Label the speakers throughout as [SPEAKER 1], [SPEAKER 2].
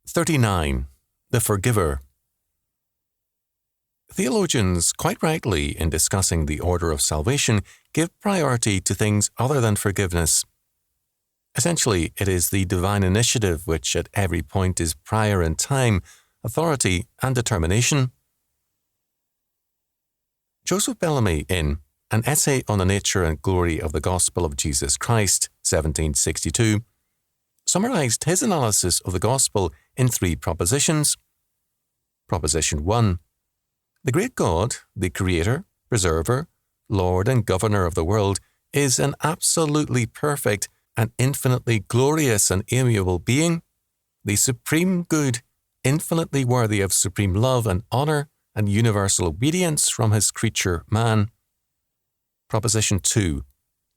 [SPEAKER 1] 39. The Forgiver. Theologians, quite rightly, in discussing the order of salvation, give priority to things other than forgiveness. Essentially, it is the divine initiative which at every point is prior in time, authority, and determination. Joseph Bellamy, in An Essay on the Nature and Glory of the Gospel of Jesus Christ, 1762, summarized his analysis of the Gospel in 3 propositions. Proposition 1. The great God, the Creator, Preserver, Lord and Governor of the world, is an absolutely perfect and infinitely glorious and amiable being, the supreme good, infinitely worthy of supreme love and honor and universal obedience from his creature man. Proposition 2.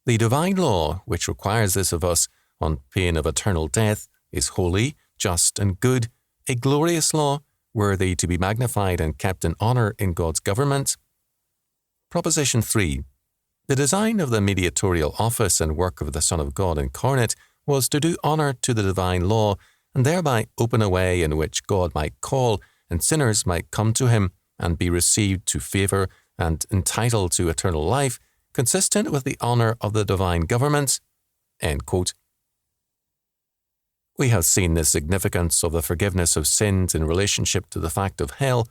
[SPEAKER 1] The divine law, which requires this of us on pain of eternal death, is holy, just, and good, a glorious law, worthy to be magnified and kept in honor in God's government. Proposition 3. The design of the mediatorial office and work of the Son of God incarnate was to do honor to the divine law and thereby open a way in which God might call and sinners might come to him and be received to favor and entitled to eternal life, consistent with the honor of the divine government. End quote. We have seen the significance of the forgiveness of sins in relationship to the fact of hell.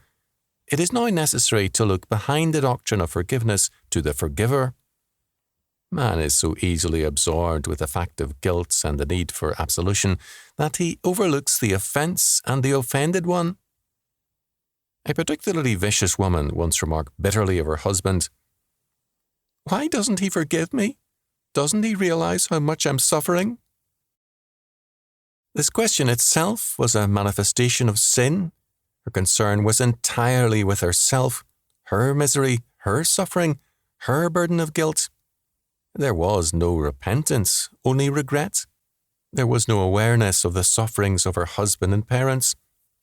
[SPEAKER 1] It is now necessary to look behind the doctrine of forgiveness to the forgiver. Man is so easily absorbed with the fact of guilt and the need for absolution that he overlooks the offense and the offended one. A particularly vicious woman once remarked bitterly of her husband, "Why doesn't he forgive me? Doesn't he realize how much I'm suffering?" This question itself was a manifestation of sin. Her concern was entirely with herself, her misery, her suffering, her burden of guilt. There was no repentance, only regret. There was no awareness of the sufferings of her husband and parents,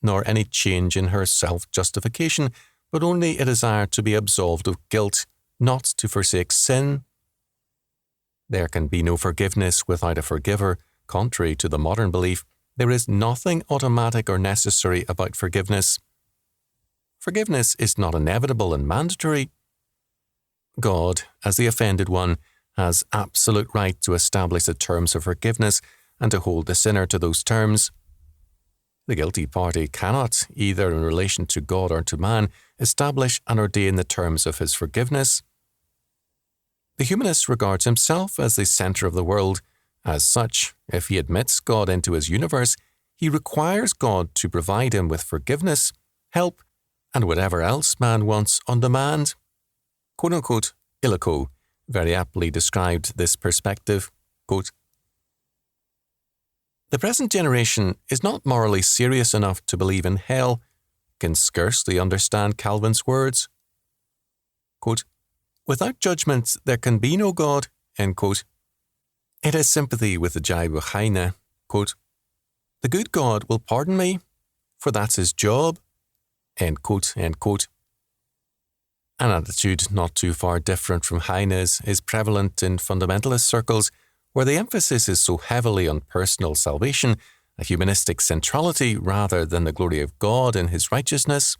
[SPEAKER 1] nor any change in her self-justification, but only a desire to be absolved of guilt, not to forsake sin. There can be no forgiveness without a forgiver. Contrary to the modern belief, there is nothing automatic or necessary about forgiveness. Forgiveness is not inevitable and mandatory. God, as the offended one, has absolute right to establish the terms of forgiveness and to hold the sinner to those terms. The guilty party cannot, either in relation to God or to man, establish and ordain the terms of his forgiveness. The humanist regards himself as the center of the world. As such, if he admits God into his universe, he requires God to provide him with forgiveness, help, and whatever else man wants on demand. Quote-unquote, Illico very aptly described this perspective. Quote, "The present generation is not morally serious enough to believe in hell, can scarcely understand Calvin's words. Quote, without judgment there can be no God, end quote. It has sympathy with the jibe of Heine. Quote, the good God will pardon me, for that's his job. End quote, end quote. An attitude not too far different from Heine's is prevalent in fundamentalist circles, where the emphasis is so heavily on personal salvation, a humanistic centrality rather than the glory of God in his righteousness.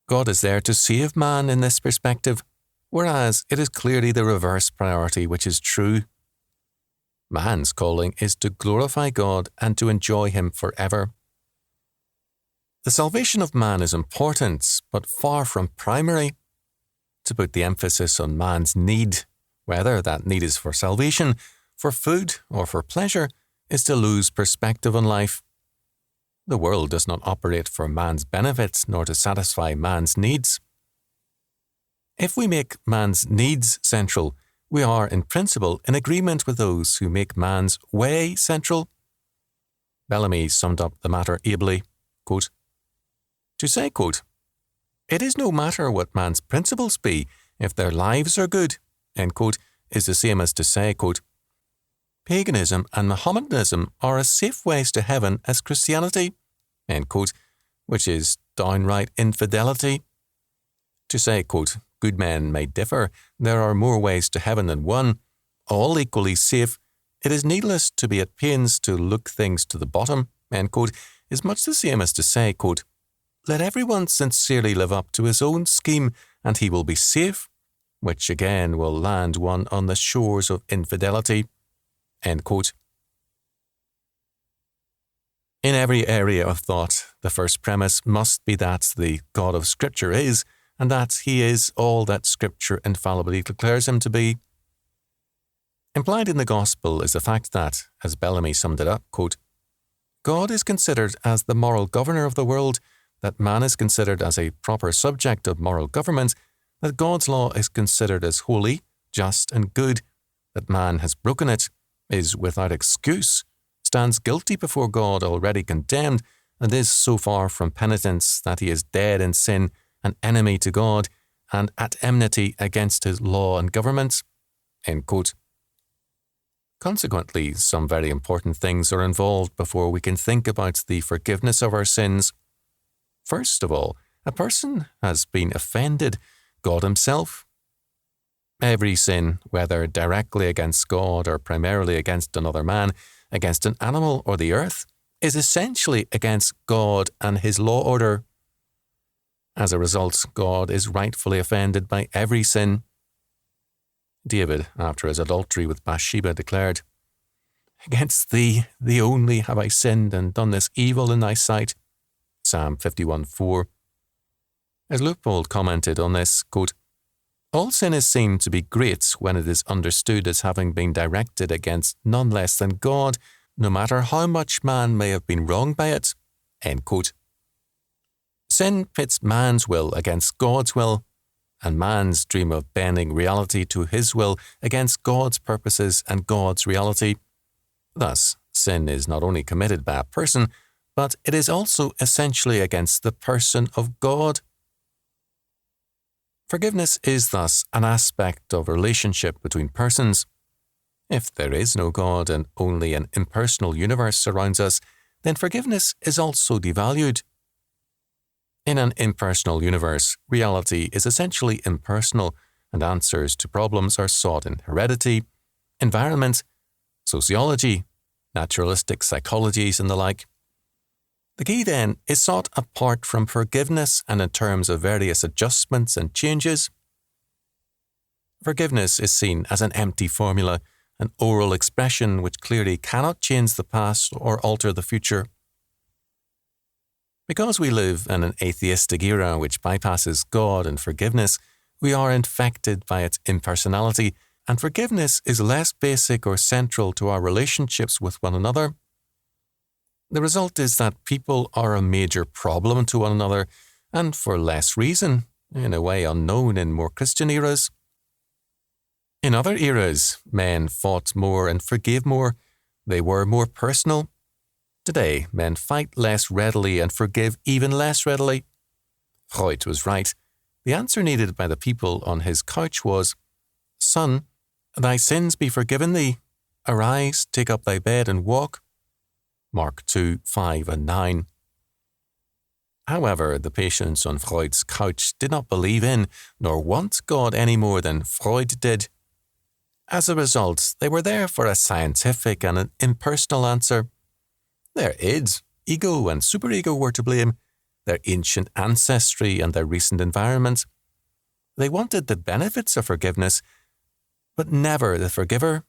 [SPEAKER 1] God is there to save man in this perspective, whereas it is clearly the reverse priority which is true. Man's calling is to glorify God and to enjoy him forever. The salvation of man is important, but far from primary. To put the emphasis on man's need, whether that need is for salvation, for food, or for pleasure, is to lose perspective on life. The world does not operate for man's benefit nor to satisfy man's needs. If we make man's needs central, we are, in principle, in agreement with those who make man's way central. Bellamy summed up the matter ably, quote, to say, quote, it is no matter what man's principles be, if their lives are good, end quote, is the same as to say, quote, paganism and Mohammedanism are as safe ways to heaven as Christianity, end quote, which is downright infidelity. To say, quote, good men may differ, there are more ways to heaven than one, all equally safe, it is needless to be at pains to look things to the bottom, end quote, is much the same as to say, quote, let everyone sincerely live up to his own scheme and he will be safe, which again will land one on the shores of infidelity, end quote. In every area of thought, the first premise must be that the God of Scripture is, and that he is all that Scripture infallibly declares him to be. Implied in the Gospel is the fact that, as Bellamy summed it up, quote, God is considered as the moral governor of the world, that man is considered as a proper subject of moral government, that God's law is considered as holy, just, and good, that man has broken it, is without excuse, stands guilty before God already condemned, and is so far from penitence that he is dead in sin, an enemy to God, and at enmity against his law and government, end quote. Consequently, some very important things are involved before we can think about the forgiveness of our sins. First of all, a person has been offended, God himself. Every sin, whether directly against God or primarily against another man, against an animal or the earth, is essentially against God and his law order. As a result, God is rightfully offended by every sin. David, after his adultery with Bathsheba, declared, Against thee, thee only, have I sinned and done this evil in thy sight. Psalm 51:4. As Leupold commented on this, quote, all sin is seen to be great when it is understood as having been directed against none less than God, no matter how much man may have been wronged by it. End quote. Sin pits man's will against God's will, and man's dream of bending reality to his will against God's purposes and God's reality. Thus, sin is not only committed by a person, but it is also essentially against the person of God. Forgiveness is thus an aspect of relationship between persons. If there is no God and only an impersonal universe surrounds us, then forgiveness is also devalued. In an impersonal universe, reality is essentially impersonal, and answers to problems are sought in heredity, environment, sociology, naturalistic psychologies, and the like. The key, then, is sought apart from forgiveness and in terms of various adjustments and changes. Forgiveness is seen as an empty formula, an oral expression which clearly cannot change the past or alter the future. Because we live in an atheistic era which bypasses God and forgiveness, we are infected by its impersonality, and forgiveness is less basic or central to our relationships with one another. The result is that people are a major problem to one another, and for less reason, in a way unknown in more Christian eras. In other eras, men fought more and forgave more. They were more personal. Today, men fight less readily and forgive even less readily. Freud was right. The answer needed by the people on his couch was, Son, thy sins be forgiven thee. Arise, take up thy bed and walk. Mark 2:5 and 9. However, the patients on Freud's couch did not believe in nor want God any more than Freud did. As a result, they were there for a scientific and an impersonal answer. Their id, ego and superego were to blame, their ancient ancestry and their recent environment. They wanted the benefits of forgiveness, but never the forgiver.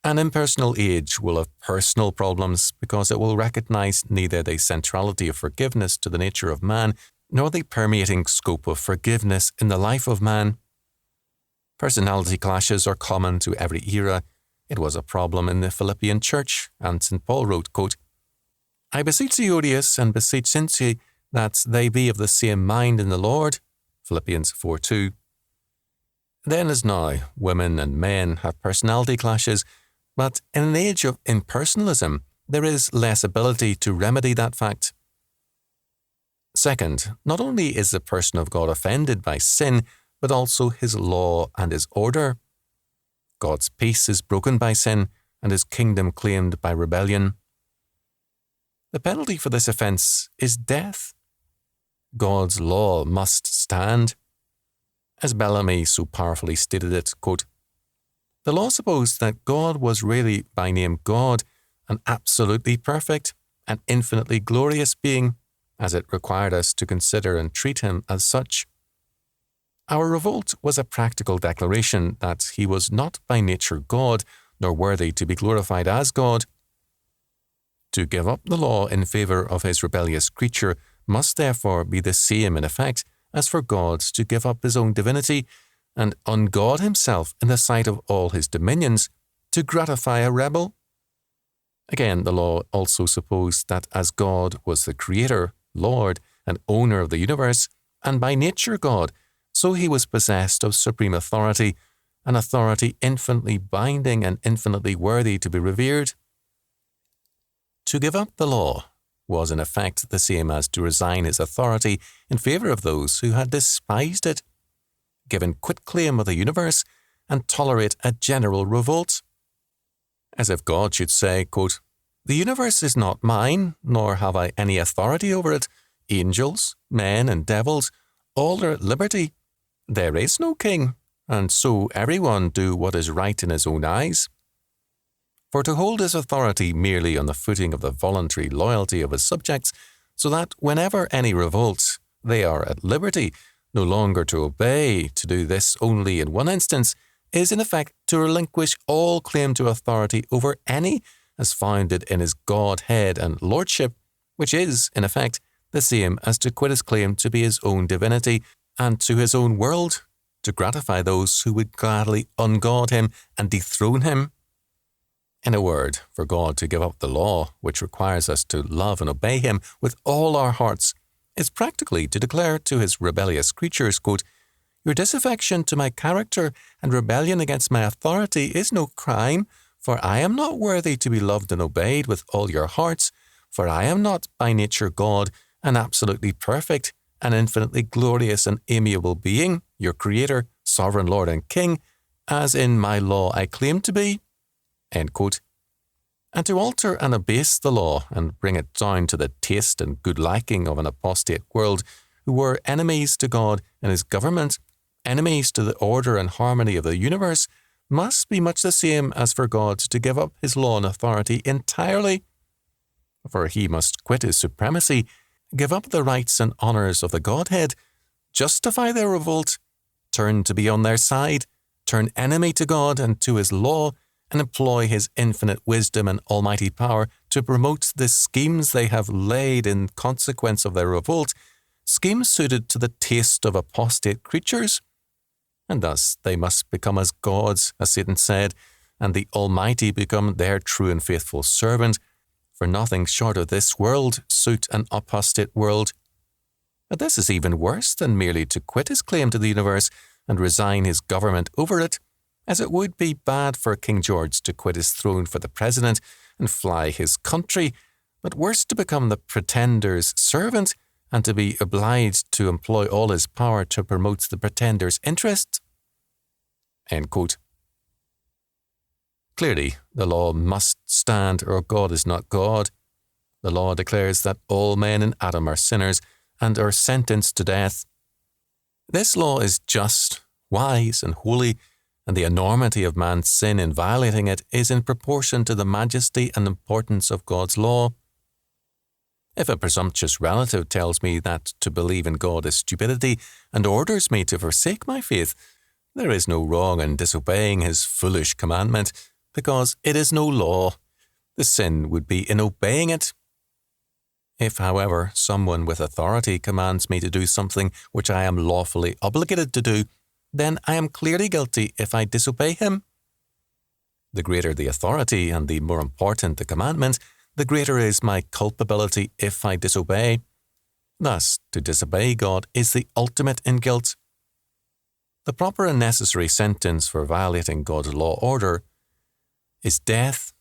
[SPEAKER 1] An impersonal age will have personal problems because it will recognize neither the centrality of forgiveness to the nature of man nor the permeating scope of forgiveness in the life of man. Personality clashes are common to every era. It was a problem in the Philippian church, and St. Paul wrote, quote, I beseech thee, Odious, and beseech Syntyche, that they be of the same mind in the Lord. Philippians 4:2. Then as now, women and men have personality clashes, but in an age of impersonalism, there is less ability to remedy that fact. Second, not only is the person of God offended by sin, but also his law and his order. God's peace is broken by sin, and his kingdom claimed by rebellion. The penalty for this offence is death. God's law must stand. As Bellamy so powerfully stated it, quote, the law supposed that God was really by name God, an absolutely perfect and infinitely glorious being, as it required us to consider and treat him as such. Our revolt was a practical declaration that he was not by nature God, nor worthy to be glorified as God. To give up the law in favour of his rebellious creature must therefore be the same in effect as for God to give up his own divinity and ungod himself in the sight of all his dominions to gratify a rebel. Again, the law also supposed that as God was the creator, Lord, and owner of the universe, and by nature God, so he was possessed of supreme authority, an authority infinitely binding and infinitely worthy to be revered. To give up the law was in effect the same as to resign his authority in favour of those who had despised it, given quitclaim of the universe, and tolerate a general revolt. As if God should say, quote, "The universe is not mine, nor have I any authority over it. Angels, men, and devils, all are at liberty. There is no king, and so everyone do what is right in his own eyes." For to hold his authority merely on the footing of the voluntary loyalty of his subjects, so that whenever any revolts, they are at liberty, no longer to obey, to do this only in one instance, is in effect to relinquish all claim to authority over any as founded in his Godhead and Lordship, which is, in effect, the same as to quit his claim to be his own divinity and to his own world, to gratify those who would gladly ungod him and dethrone him. In a word, for God to give up the law, which requires us to love and obey him with all our hearts, is practically to declare to his rebellious creatures, quote, "Your disaffection to my character and rebellion against my authority is no crime, for I am not worthy to be loved and obeyed with all your hearts, for I am not by nature God, an absolutely perfect, an infinitely glorious and amiable being, your Creator, Sovereign Lord and King, as in my law I claim to be." End quote. And to alter and abase the law and bring it down to the taste and good liking of an apostate world who were enemies to God and his government, enemies to the order and harmony of the universe, must be much the same as for God to give up his law and authority entirely. For he must quit his supremacy, give up the rights and honours of the Godhead, justify their revolt, turn to be on their side, turn enemy to God and to his law, and employ his infinite wisdom and almighty power to promote the schemes they have laid in consequence of their revolt, schemes suited to the taste of apostate creatures. And thus they must become as gods, as Satan said, and the Almighty become their true and faithful servant, for nothing short of this world suit an apostate world. But this is even worse than merely to quit his claim to the universe and resign his government over it, as it would be bad for King George to quit his throne for the president and fly his country, but worse to become the pretender's servant and to be obliged to employ all his power to promote the pretender's interests. End quote. Clearly, the law must stand or God is not God. The law declares that all men in Adam are sinners and are sentenced to death. This law is just, wise, and holy, and the enormity of man's sin in violating it is in proportion to the majesty and importance of God's law. If a presumptuous relative tells me that to believe in God is stupidity and orders me to forsake my faith, there is no wrong in disobeying his foolish commandment, because it is no law. The sin would be in obeying it. If, however, someone with authority commands me to do something which I am lawfully obligated to do, then I am clearly guilty if I disobey him. The greater the authority and the more important the commandment, the greater is my culpability if I disobey. Thus, to disobey God is the ultimate in guilt. The proper and necessary sentence for violating God's law order is death.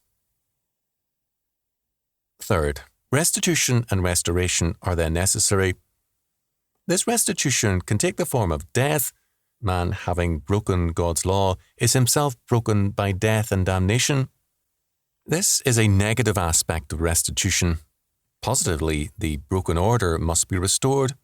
[SPEAKER 1] Third, restitution and restoration are then necessary. This restitution can take the form of death. Man, having broken God's law, is himself broken by death and damnation. This is a negative aspect of restitution. Positively, the broken order must be restored.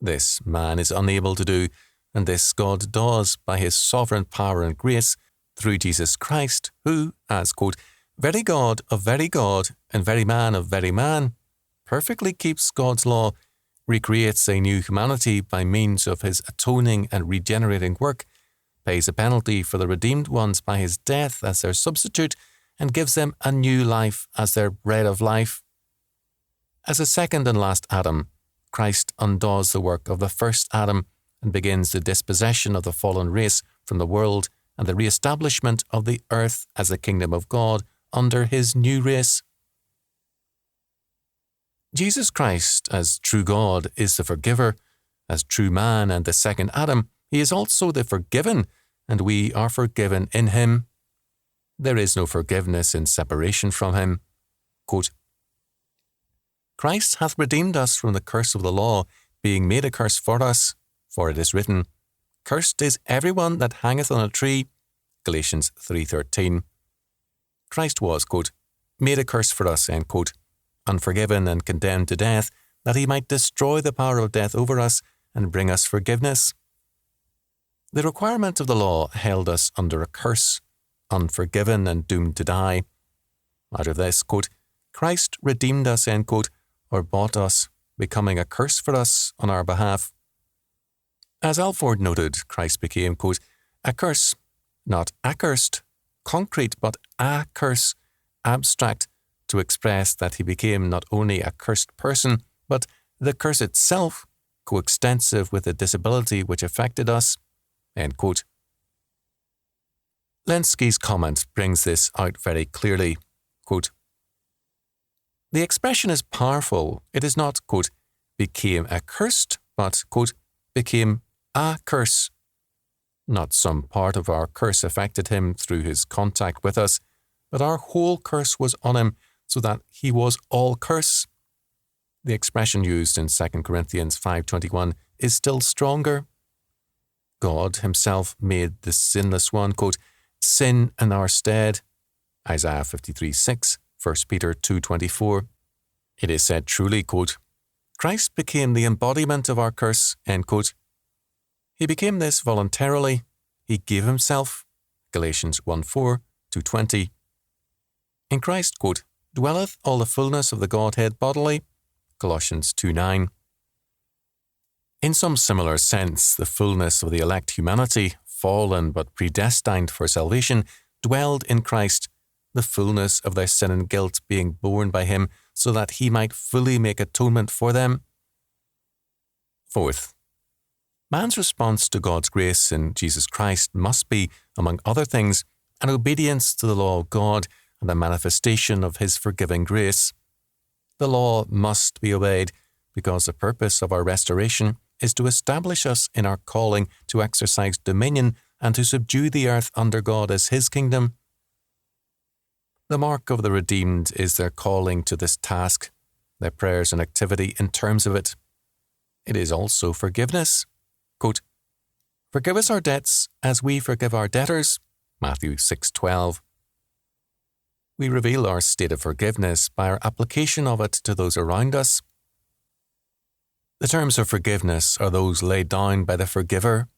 [SPEAKER 1] This man is unable to do, and this God does by his sovereign power and grace through Jesus Christ, who, as, quote, very God of very God and very man of very man, perfectly keeps God's law, recreates a new humanity by means of his atoning and regenerating work, pays a penalty for the redeemed ones by his death as their substitute, and gives them a new life as their bread of life. As a second and last Adam, Christ undoes the work of the first Adam and begins the dispossession of the fallen race from the world and the re-establishment of the earth as the kingdom of God under his new race. Jesus Christ, as true God, is the forgiver. As true man and the second Adam, he is also the forgiven, and we are forgiven in him. There is no forgiveness in separation from him. Quote, Christ hath redeemed us from the curse of the law, being made a curse for us. For it is written, Cursed is everyone that hangeth on a tree. Galatians 3:13. Christ was, quote, made a curse for us, end quote, unforgiven and condemned to death, that he might destroy the power of death over us and bring us forgiveness. The requirement of the law held us under a curse, unforgiven and doomed to die. Out of this, quote, Christ redeemed us, end quote, or bought us, becoming a curse for us on our behalf. As Alford noted, Christ became, quote, a curse, not accursed, concrete, but a curse, abstract, to express that he became not only a cursed person, but the curse itself, coextensive with the disability which affected us, end quote. Lenski's comment brings this out very clearly. Quote, the expression is powerful. It is not, quote, became accursed, but, quote, became a curse. Not some part of our curse affected him through his contact with us, but our whole curse was on him, so that he was all curse. The expression used in 2 Corinthians 5:21 is still stronger. God himself made the sinless one, quote, sin in our stead. Isaiah 53:6, 1 Peter 2:24. It is said truly, quote, Christ became the embodiment of our curse, end quote. He became this voluntarily. He gave himself. Galatians 1:4-20. In Christ, quote, dwelleth all the fullness of the Godhead bodily. Colossians 2:9. In some similar sense, the fullness of the elect humanity, fallen but predestined for salvation, dwelled in Christ, the fullness of their sin and guilt being borne by him so that he might fully make atonement for them. Fourth, man's response to God's grace in Jesus Christ must be, among other things, an obedience to the law of God and a manifestation of his forgiving grace. The law must be obeyed because the purpose of our restoration is to establish us in our calling to exercise dominion and to subdue the earth under God as his kingdom. The mark of the redeemed is their calling to this task, their prayers and activity in terms of it. It is also forgiveness. Quote, forgive us our debts as we forgive our debtors. Matthew 6:12. We reveal our state of forgiveness by our application of it to those around us. The terms of forgiveness are those laid down by the forgiver,